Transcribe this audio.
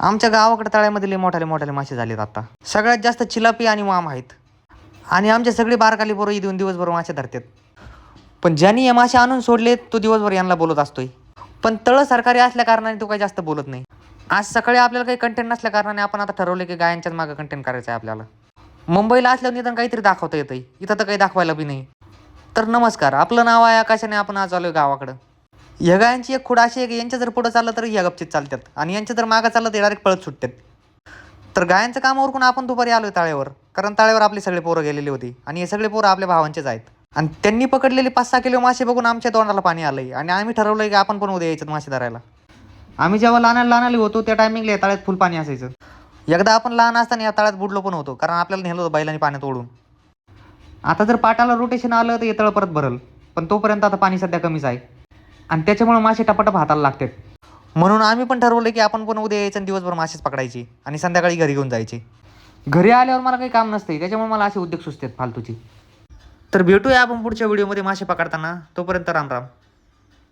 आमच्या गावाकडे तळ्यामध्ये लय मोठाले मोठाले मासे झालेत आता. सगळ्यात जास्त चिलापी आणि माम आहेत. आणि आमच्या सगळी बारकाली पोरं इथून दिवसभर मासे धरतात. पण ज्यांनी हे मासे आणून सोडले तो दिवसभर यांना बोलत असतोय. पण तळ सरकारी असल्या कारणाने तो काही जास्त बोलत नाही. आज सकाळी आपल्याला काही कंटेंट नसल्या कारणाने आपण आता ठरवले की गायांच्याच मागं कंटेंट करायचं आहे आपल्याला. मुंबईला असल्यावर निदान काहीतरी दाखवता येतंय, इथं तर काही दाखवायला बी नाही. तर नमस्कार, आपलं नाव आहे आकाश आणि आपण आज आलोय गावाकडं. ह्या गायांची एक खूण अशी आहे की यांच्या जर पुढं चाललं तर ह्या गपचित चालतात आणि यांच्या जर मागं चाललं तर डायरेक्ट पळत सुटतात. तर गायांचं काम उरकून आपण दुपारी आलोय तळ्यावर, कारण तळ्यावर आपले सगळे पोरं गेलेली होती आणि हे सगळे पोरं आपल्या भावांचेच आहेत. आणि त्यांनी पकडलेले 5-6 किलो मासे बघून आमच्या तोंडाला पाणी आलंय आणि आम्ही ठरवलंय की आपण पण उद्या यायचं मासे धरायला. आम्ही जेव्हा लहान होतो त्या टायमिंगला या तळ्यात फुल पाणी असायचं. एकदा आपण लहान असताना या तळ्यात बुडलो पण होतो, कारण आपल्याला नेलं होतं बैलांनी पाण्यात ओढून. आता जर पाटाला रोटेशन आलं तर हे तळ परत भरल, पण तोपर्यंत आता पाणी सध्या कमीच आहे आणि त्याच्यामुळे मासे टपाटप हाताला लागतात. म्हणून आम्ही पण ठरवलं की आपण पण उद्या यायचं आणि दिवसभर मासेच पकडायची आणि संध्याकाळी घरी घेऊन जायचे. घरी आल्यावर मला काही काम नसते, त्याच्यामुळे मला असे उद्योग सुचतात फालतूची. तर भेटूया आपण पुढच्या व्हिडिओमध्ये मासे पकडताना. तोपर्यंत राम राम.